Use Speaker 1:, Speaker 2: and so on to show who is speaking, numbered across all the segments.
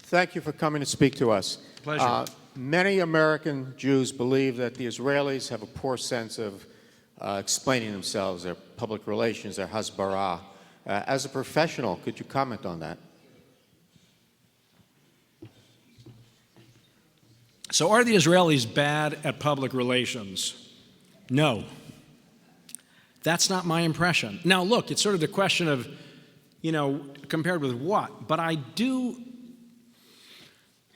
Speaker 1: Thank you for coming to speak to us.
Speaker 2: Pleasure.
Speaker 1: Many American Jews believe that the Israelis have a poor sense of explaining themselves, their public relations, their hasbara. As a professional, could you comment on that?
Speaker 2: So are the Israelis bad at public relations? No. That's not my impression. Now, look, it's sort of the question of, compared with what? But I do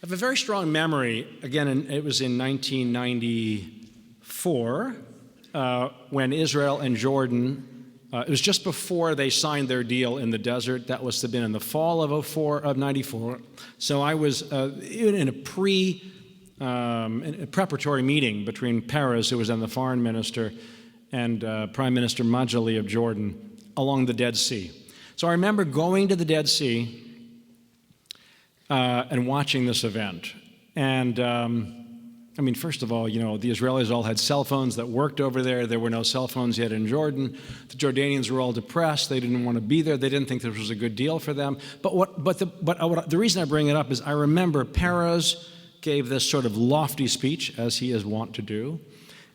Speaker 2: have a very strong memory, again, it was in 1994, when Israel and Jordan, it was just before they signed their deal in the desert. That was to have been in the fall of 94. So I was in a preparatory meeting between Peres, who was then the foreign minister, and Prime Minister Majali of Jordan along the Dead Sea. So I remember going to the Dead Sea and watching this event. And first of all, the Israelis all had cell phones that worked over there. There were no cell phones yet in Jordan. The Jordanians were all depressed. They didn't want to be there. They didn't think this was a good deal for them. But the reason I bring it up is I remember Peres gave this sort of lofty speech, as he is wont to do.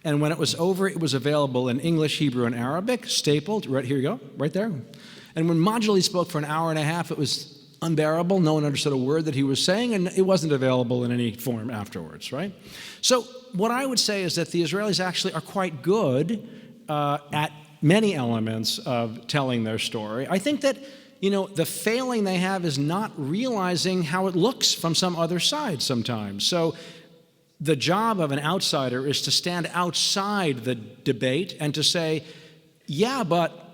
Speaker 2: And when it was over, it was available in English, Hebrew, and Arabic, stapled. Right here you go, right there. And when Majali spoke for an hour and a half, it was unbearable. No one understood a word that he was saying, and it wasn't available in any form afterwards, right? So what I would say is that the Israelis actually are quite good at many elements of telling their story. I think that, the failing they have is not realizing how it looks from some other side sometimes. So the job of an outsider is to stand outside the debate and to say, yeah, but...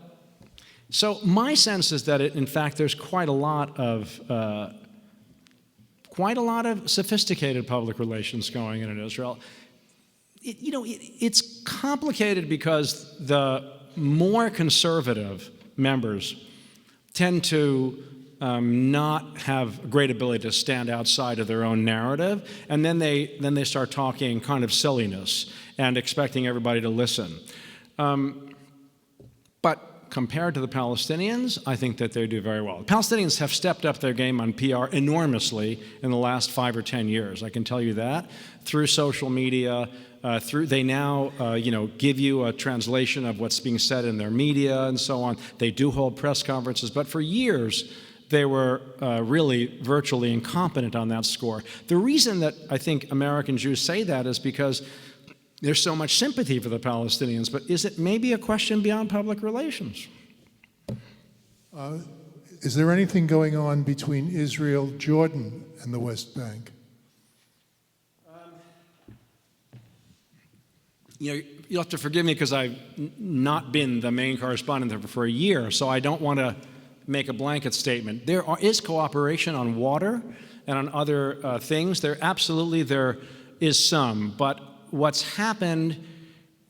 Speaker 2: So my sense is that, in fact, there's quite a lot of sophisticated public relations going on in Israel. It's complicated because the more conservative members tend to not have a great ability to stand outside of their own narrative, and then they start talking kind of silliness and expecting everybody to listen. But compared to the Palestinians, I think that they do very well. The Palestinians have stepped up their game on PR enormously in the last 5 or 10 years. I can tell you that through social media. They now, give you a translation of what's being said in their media and so on. They do hold press conferences, but for years they were really virtually incompetent on that score. The reason that I think American Jews say that is because there's so much sympathy for the Palestinians, but is it maybe a question beyond public relations?
Speaker 3: Is there anything going on between Israel, Jordan, and the West Bank?
Speaker 2: You'll have to forgive me because I've not been the main correspondent there for a year, so I don't want to make a blanket statement. There is cooperation on water and on other things. There is some, but what's happened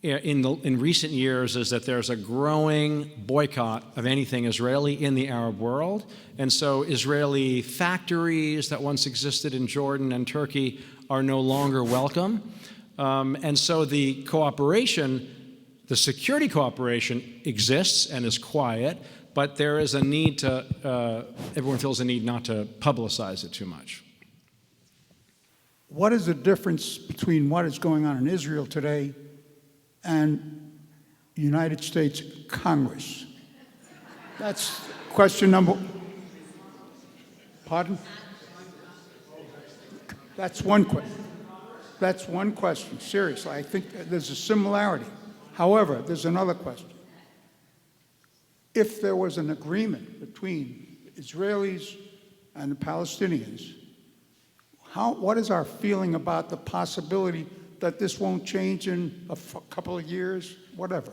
Speaker 2: in recent years is that there's a growing boycott of anything Israeli in the Arab world, and so Israeli factories that once existed in Jordan and Turkey are no longer welcome. And so the security cooperation exists and is quiet, but there is a need everyone feels a need not to publicize it too much.
Speaker 4: What is the difference between what is going on in Israel today and United States Congress? That's question number... Pardon? That's one question. That's one question, seriously. I think there's a similarity. However, there's another question. If there was an agreement between the Israelis and the Palestinians, what is our feeling about the possibility that this won't change in a couple of years, whatever?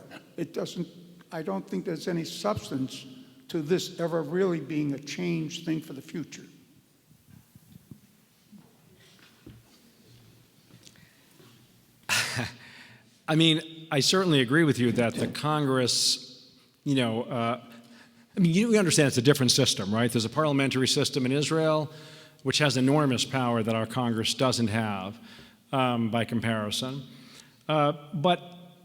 Speaker 4: I don't think there's any substance to this ever really being a change thing for the future.
Speaker 2: I certainly agree with you that the Congress, we understand it's a different system, right? There's a parliamentary system in Israel, which has enormous power that our Congress doesn't have by comparison. But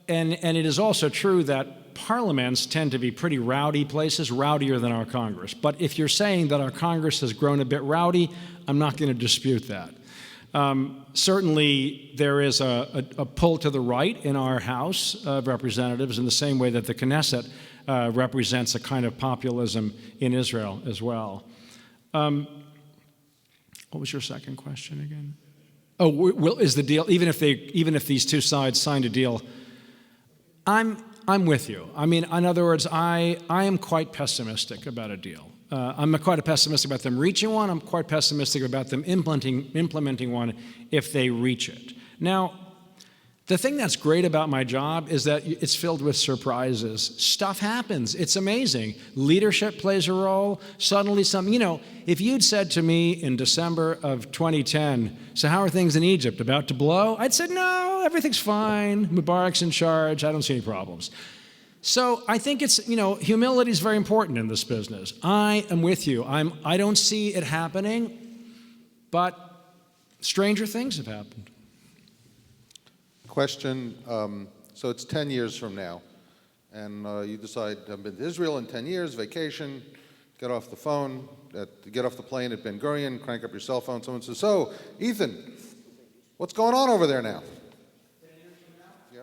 Speaker 2: it is also true that parliaments tend to be pretty rowdy places, rowdier than our Congress. But if you're saying that our Congress has grown a bit rowdy, I'm not going to dispute that. Certainly, there is a pull to the right in our House of Representatives in the same way that the Knesset represents a kind of populism in Israel as well. What was your second question again? Oh, is the deal, even if these two sides signed a deal, I'm with you. I mean, in other words, I am quite pessimistic about a deal. I'm quite pessimistic about them reaching one. I'm quite pessimistic about them implementing one if they reach it. Now, the thing that's great about my job is that it's filled with surprises. Stuff happens. It's amazing. Leadership plays a role. Suddenly if you'd said to me in December of 2010, so how are things in Egypt, about to blow? I'd said, no, everything's fine. Mubarak's in charge. I don't see any problems. So I think it's, humility is very important in this business. I am with you. I don't see it happening, but stranger things have happened.
Speaker 5: Question, so it's 10 years from now, and you decide, I've been to Israel in 10 years, vacation, get off the phone, get off the plane at Ben Gurion, crank up your cell phone, someone says, so, Ethan, what's going on over there now?
Speaker 2: 10 years from now?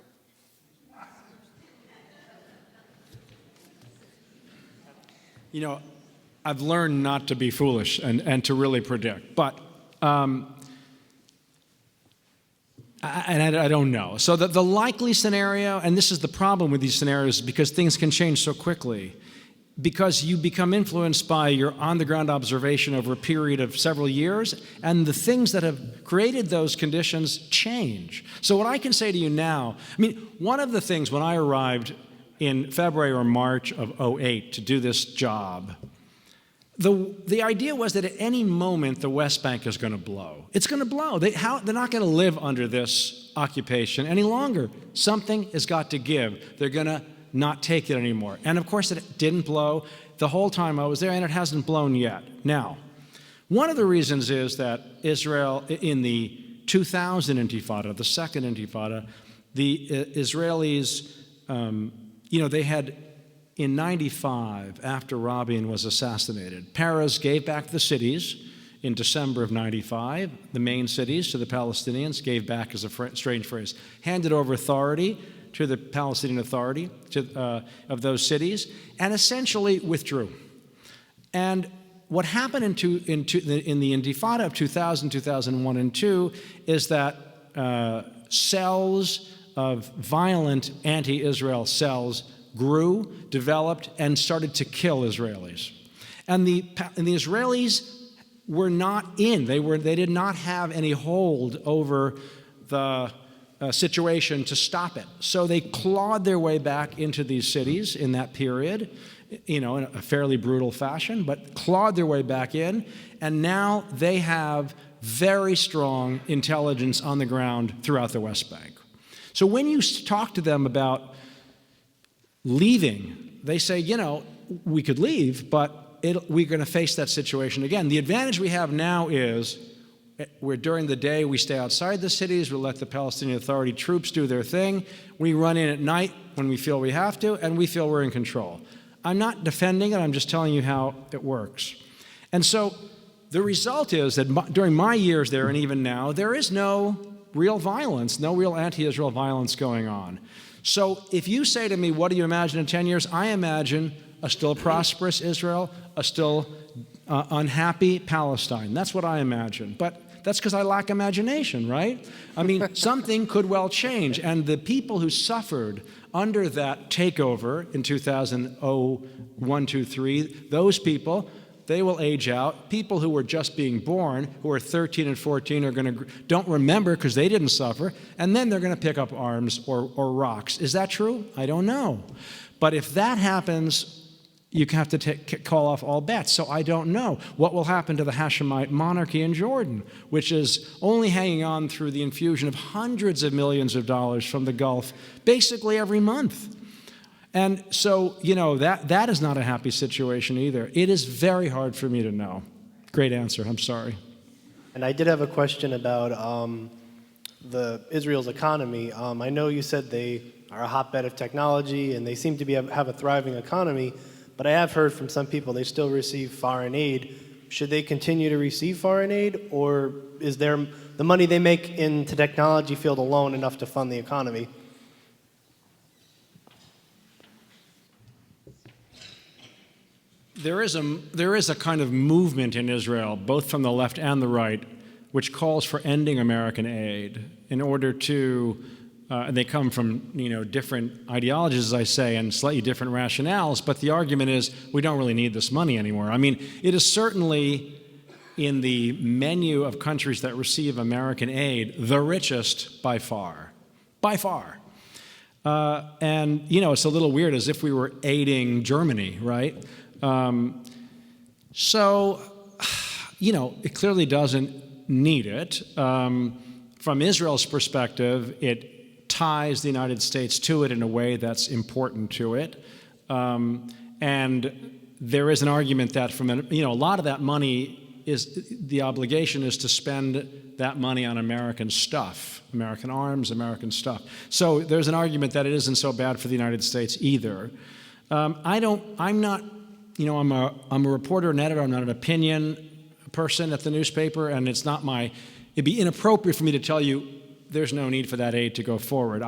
Speaker 5: Yep.
Speaker 2: I've learned not to be foolish and to really predict, but I don't know. So the likely scenario, and this is the problem with these scenarios, because things can change so quickly, because you become influenced by your on-the-ground observation over a period of several years, and the things that have created those conditions change. So what I can say to you now, one of the things when I arrived in February or March of '08 to do this job, the idea was that at any moment the West Bank is going to blow. It's going to blow. They're not going to live under this occupation any longer. Something has got to give. They're going to not take it anymore. And of course it didn't blow the whole time I was there, and it hasn't blown yet. Now, one of the reasons is that Israel, in the 2000 Intifada, the second Intifada, the Israelis, they had, in '95, after Rabin was assassinated, Peres gave back the cities in December of '95, the main cities to the Palestinians, gave back is a strange phrase, handed over authority to the Palestinian Authority of those cities, and essentially withdrew. And what happened in the Intifada of 2000, 2001, and 2 is that cells of violent anti-Israel cells grew, developed, and started to kill Israelis. And the Israelis were not in. They did not have any hold over the situation to stop it. So they clawed their way back into these cities in that period, in a fairly brutal fashion, but clawed their way back in. And now they have very strong intelligence on the ground throughout the West Bank. So when you talk to them about leaving, they say, we could leave, but we're going to face that situation again. The advantage we have now is during the day we stay outside the cities, we let the Palestinian Authority troops do their thing. We run in at night when we feel we have to, and we feel we're in control. I'm not defending it, I'm just telling you how it works. And so the result is that during my years there, and even now, there is no real violence, no real anti-Israel violence going on. So if you say to me, what do you imagine in 10 years? I imagine a still prosperous Israel, a still unhappy Palestine. That's what I imagine. But that's because I lack imagination, right? Something could well change. And the people who suffered under that takeover in 2001, 2, 3, those people, they will age out. People who were just being born, who are 13 and 14, don't remember because they didn't suffer, and then they're going to pick up arms or rocks. Is that true? I don't know. But if that happens, you have to call off all bets. So I don't know what will happen to the Hashemite monarchy in Jordan, which is only hanging on through the infusion of hundreds of millions of dollars from the Gulf basically every month. And so, that is not a happy situation either. It is very hard for me to know. Great answer. I'm sorry.
Speaker 6: And I did have a question about Israel's economy. I know you said they are a hotbed of technology, and they seem to have a thriving economy. But I have heard from some people they still receive foreign aid. Should they continue to receive foreign aid, or is the money they make in the technology field alone enough to fund the economy?
Speaker 2: There is a kind of movement in Israel, both from the left and the right, which calls for ending American aid in order to, and they come from different ideologies, as I say, and slightly different rationales, but the argument is we don't really need this money anymore. I mean, it is certainly in the menu of countries that receive American aid, the richest by far. By far. And, it's a little weird, as if we were aiding Germany, right? It clearly doesn't need it. From Israel's perspective, it ties the United States to it in a way that's important to it. And there is an argument that a lot of that money the obligation is to spend that money on American stuff, American arms, American stuff. So there's an argument that it isn't so bad for the United States either. I'm not, I'm a reporter and editor. I'm not an opinion person at the newspaper, and it'd be inappropriate for me to tell you there's no need for that aid to go forward.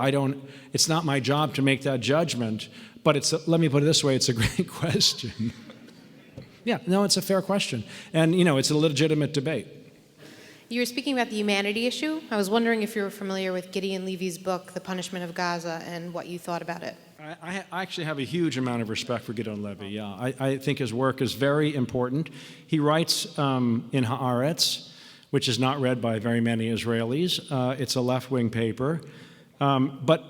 Speaker 2: It's not my job to make that judgment, but let me put it this way, it's a great question. Yeah, no, it's a fair question. And, it's a legitimate debate.
Speaker 7: You were speaking about the humanity issue. I was wondering if you were familiar with Gideon Levy's book, The Punishment of Gaza, and what you thought about it.
Speaker 2: I actually have a huge amount of respect for Gideon Levy, yeah. I think his work is very important. He writes in Haaretz, which is not read by very many Israelis. It's a left-wing paper. But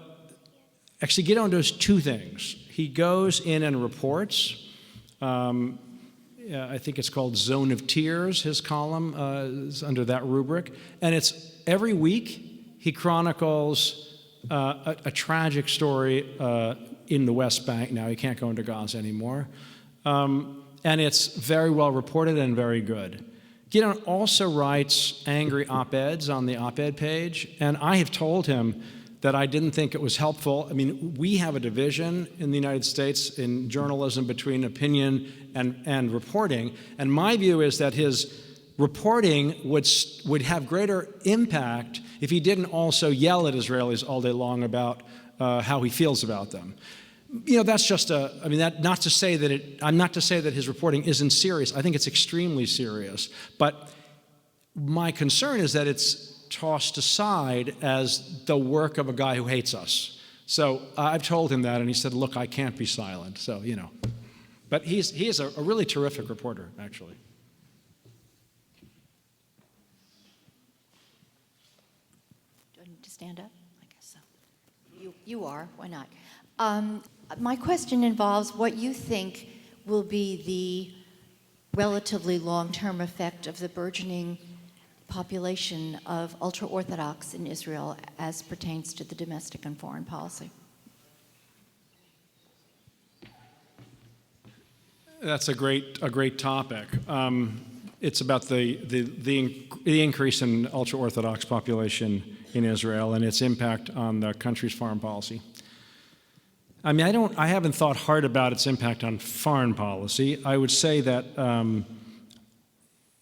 Speaker 2: actually, Gideon does two things. He goes in and reports. I think it's called Zone of Tears, his column is under that rubric. And it's every week he chronicles a tragic story in the West Bank. Now, he can't go into Gaza anymore. And it's very well reported and very good. Gideon also writes angry op-eds on the op-ed page, and I have told him that I didn't think it was helpful. I mean, we have a division in the United States in journalism between opinion and reporting, and my view is that his reporting would have greater impact if he didn't also yell at Israelis all day long about how he feels about them. That's just I'm not to say that his reporting isn't serious. I think it's extremely serious, but my concern is that it's tossed aside as the work of a guy who hates us. So I've told him that, and he said, look, I can't be silent. So, But he is a really terrific reporter, actually.
Speaker 8: Do I need to stand up? I guess so. You are. Why not? My question involves what you think will be the relatively long-term effect of the burgeoning population of ultra-Orthodox in Israel as pertains to the domestic and foreign policy.
Speaker 2: That's a great topic. It's about the increase in ultra-Orthodox population in Israel and its impact on the country's foreign policy. I mean, I haven't thought hard about its impact on foreign policy. I would say that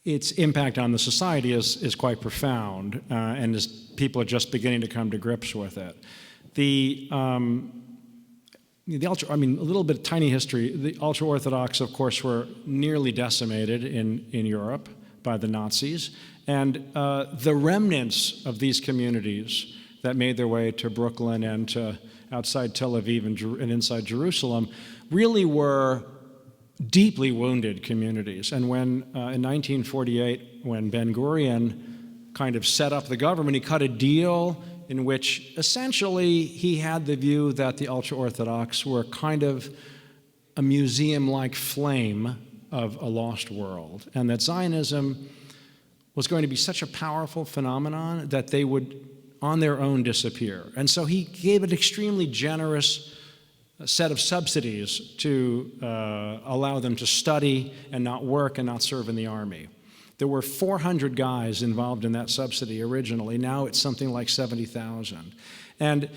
Speaker 2: its impact on the society is quite profound, and people are just beginning to come to grips with it. A little bit of tiny history. The ultra-Orthodox, of course, were nearly decimated in Europe by the Nazis, and the remnants of these communities that made their way to Brooklyn and to outside Tel Aviv and inside Jerusalem really were deeply wounded communities. And when, in 1948, when Ben-Gurion kind of set up the government, he cut a deal in which essentially he had the view that the ultra-Orthodox were kind of a museum-like flame of a lost world, and that Zionism was going to be such a powerful phenomenon that they would, on their own, disappear. And so he gave an extremely generous set of subsidies to allow them to study and not work and not serve in the army. There were 400 guys involved in that subsidy originally. Now it's something like 70,000. And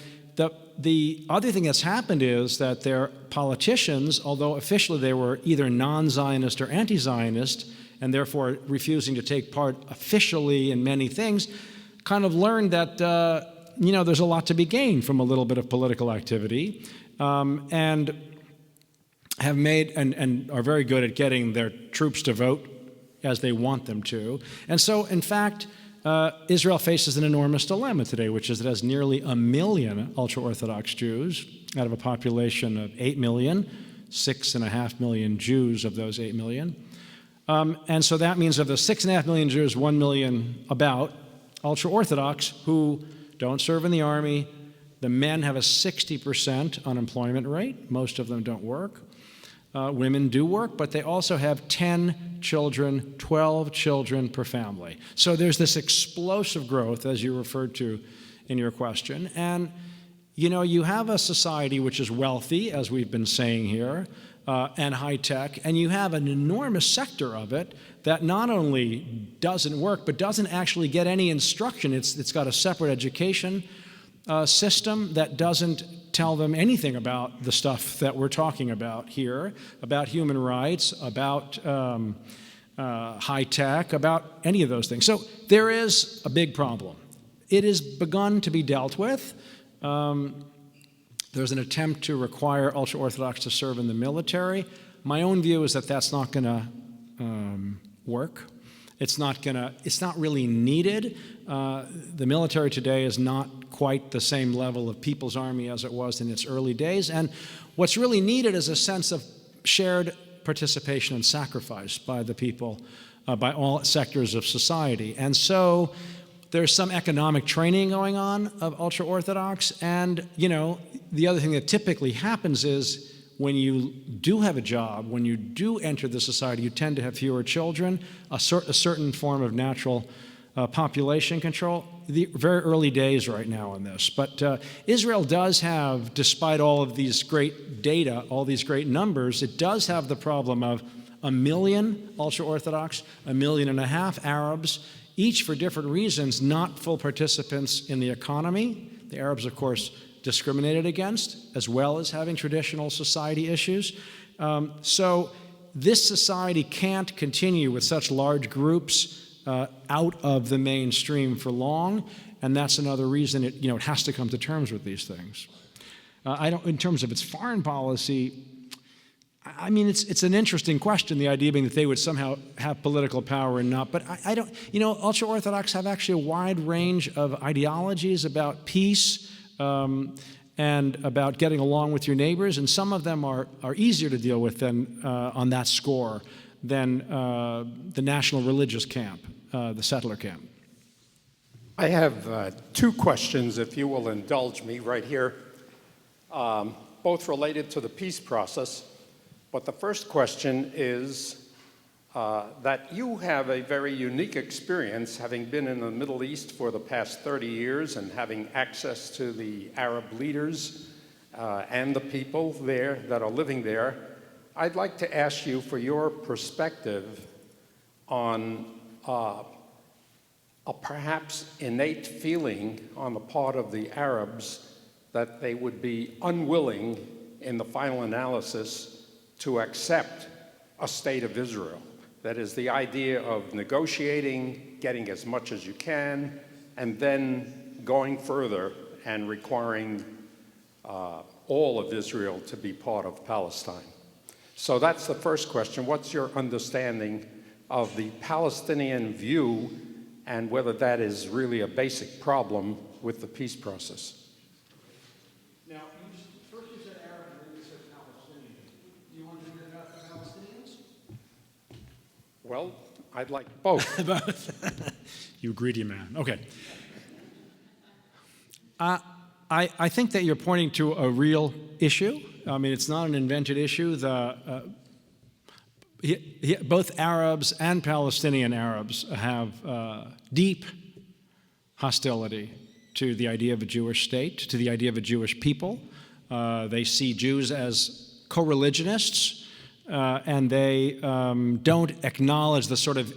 Speaker 2: the other thing that's happened is that their politicians, although officially they were either non-Zionist or anti-Zionist, and therefore refusing to take part officially in many things, kind of learned that there's a lot to be gained from a little bit of political activity, and have made and are very good at getting their troops to vote as they want them to. And so, in fact, Israel faces an enormous dilemma today, which is it has nearly 1 million ultra-Orthodox Jews out of a population of 8 million, 6.5 million Jews of those 8 million. And so that means of the 6.5 million Jews, 1 million about ultra-Orthodox who don't serve in the army. The men have a 60% unemployment rate. Most of them don't work. Women do work, but they also have 10 children, 12 children per family. So there's this explosive growth, as you referred to in your question. And, you have a society which is wealthy, as we've been saying here, and high-tech, and you have an enormous sector of it that not only doesn't work, but doesn't actually get any instruction. It's got a separate education system that doesn't tell them anything about the stuff that we're talking about here, about human rights, about high-tech, about any of those things. So there is a big problem. It has begun to be dealt with. There's an attempt to require ultra-Orthodox to serve in the military. My own view is that that's not going to work. It's not really needed. The military today is not quite the same level of people's army as it was in its early days. And what's really needed is a sense of shared participation and sacrifice by the people, by all sectors of society. And so there's some economic training going on of ultra-Orthodox. And, the other thing that typically happens is when you do have a job, when you do enter the society, you tend to have fewer children, a certain form of natural population control. The very early days right now on this. But Israel does have, despite all of these great data, all these great numbers, it does have the problem of 1 million ultra-Orthodox, 1.5 million Arabs, each for different reasons, not full participants in the economy. The Arabs, of course, discriminated against, as well as having traditional society issues. So this society can't continue with such large groups out of the mainstream for long, and that's another reason it has to come to terms with these things. In terms of its foreign policy, I mean, it's an interesting question, the idea being that they would somehow have political power and not, but I don't, ultra-Orthodox have actually a wide range of ideologies about peace, and about getting along with your neighbors, and some of them are easier to deal with than on that score than the national religious camp, the settler camp.
Speaker 9: I have 2 questions, if you will indulge me right here, both related to the peace process. But the first question is that you have a very unique experience, having been in the Middle East for the past 30 years and having access to the Arab leaders and the people there that are living there. I'd like to ask you for your perspective on a perhaps innate feeling on the part of the Arabs that they would be unwilling in the final analysis to accept a state of Israel. That is the idea of negotiating, getting as much as you can, and then going further and requiring all of Israel to be part of Palestine. So that's the first question. What's your understanding of the Palestinian view and whether that is really a basic problem with the peace process?
Speaker 2: Now, first you said Arab, and then you said Palestinian. Do you want to hear about the Palestinians?
Speaker 9: Well, I'd like both.
Speaker 2: You greedy man. Okay. I think that you're pointing to a real issue. I mean, it's not an invented issue. Both Arabs and Palestinian Arabs have deep hostility to the idea of a Jewish state, to the idea of a Jewish people. They see Jews as co-religionists, and they don't acknowledge the sort of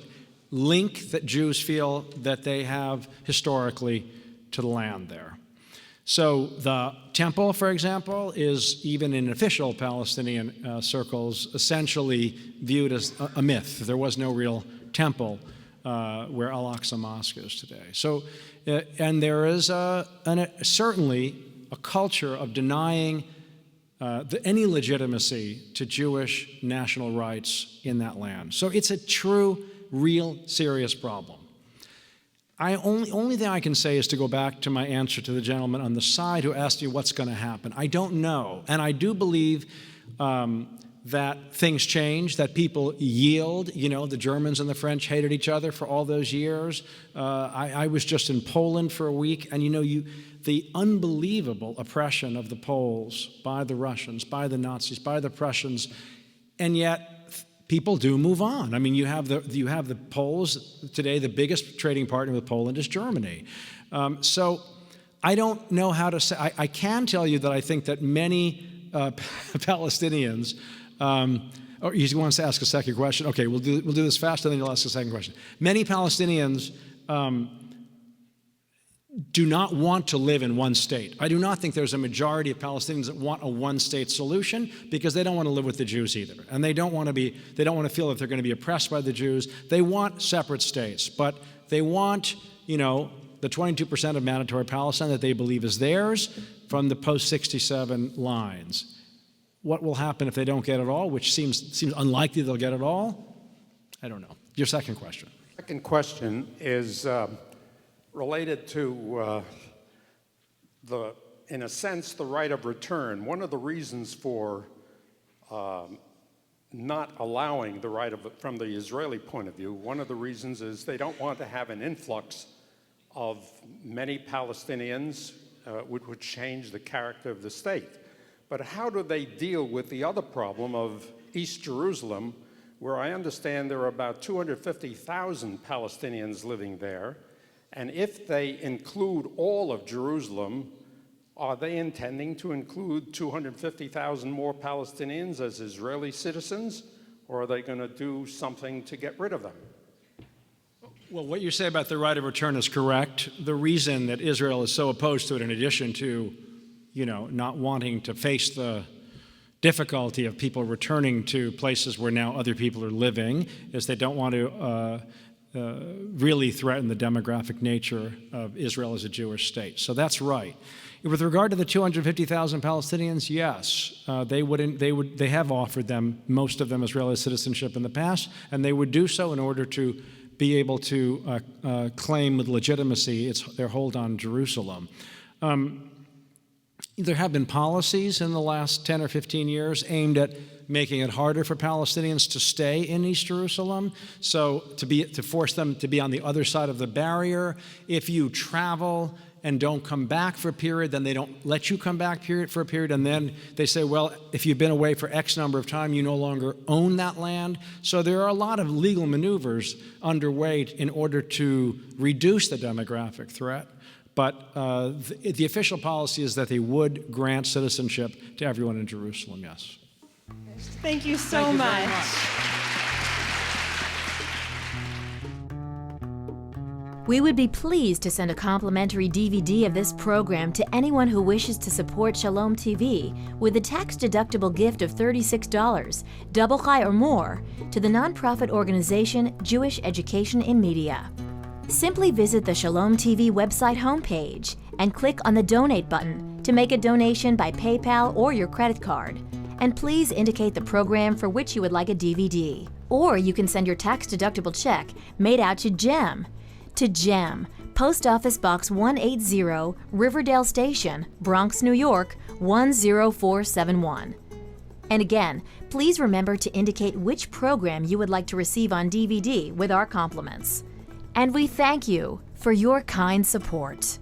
Speaker 2: link that Jews feel that they have historically to the land there. So the temple, for example, is even in official Palestinian circles essentially viewed as a myth. There was no real temple where Al-Aqsa Mosque is today. So, and there is certainly a culture of denying any legitimacy to Jewish national rights in that land. So it's a true, real, serious problem. Only thing I can say is to go back to my answer to the gentleman on the side who asked you what's going to happen. I don't know. And I do believe that things change, that people yield. You know, the Germans and the French hated each other for all those years. I was just in Poland for a week, and the unbelievable oppression of the Poles by the Russians, by the Nazis, by the Prussians, and yet people do move on. I mean, you have the Poles today. The biggest trading partner with Poland is Germany. So I don't know how to say. I can tell you that I think that many Palestinians. Or you want to ask a second question? Okay, we'll do this fast, and then you'll ask a second question. Many Palestinians do not want to live in one state. I do not think there's a majority of Palestinians that want a one-state solution because they don't want to live with the Jews either, and they don't want to feel that they're going to be oppressed by the Jews. They want separate states, but they want, the 22% of mandatory Palestine that they believe is theirs from the post-67 lines. What will happen if they don't get it all, which seems unlikely they'll get it all? I don't know. Your second question.
Speaker 9: Second question is related to in a sense, the right of return. One of the reasons for not allowing the right from the Israeli point of view, one of the reasons is they don't want to have an influx of many Palestinians, which would change the character of the state. But how do they deal with the other problem of East Jerusalem, where I understand there are about 250,000 Palestinians living there? And if they include all of Jerusalem, are they intending to include 250,000 more Palestinians as Israeli citizens, or are they going to do something to get rid of them?
Speaker 2: Well, what you say about the right of return is correct. The reason that Israel is so opposed to it, in addition to not wanting to face the difficulty of people returning to places where now other people are living, is they don't want to really threaten the demographic nature of Israel as a Jewish state. So that's right. With regard to the 250,000 Palestinians, yes, they have offered them, most of them, Israeli citizenship in the past, and they would do so in order to be able to claim with legitimacy their hold on Jerusalem. There have been policies in the last 10 or 15 years aimed at making it harder for Palestinians to stay in East Jerusalem, so to force them to be on the other side of the barrier. If you travel and don't come back for a period, then they don't let you come back for a period, and then they say, well, if you've been away for X number of time, you no longer own that land. So there are a lot of legal maneuvers underway in order to reduce the demographic threat. But the official policy is that they would grant citizenship to everyone in Jerusalem, yes.
Speaker 10: Thank you so much.
Speaker 11: We would be pleased to send a complimentary DVD of this program to anyone who wishes to support Shalom TV with a tax-deductible gift of $36, double high or more, to the nonprofit organization Jewish Education in Media. Simply visit the Shalom TV website homepage and click on the Donate button to make a donation by PayPal or your credit card. And please indicate the program for which you would like a DVD. Or you can send your tax-deductible check made out to GEM. To GEM, Post Office Box 180, Riverdale Station, Bronx, New York, 10471. And again, please remember to indicate which program you would like to receive on DVD with our compliments. And we thank you for your kind support.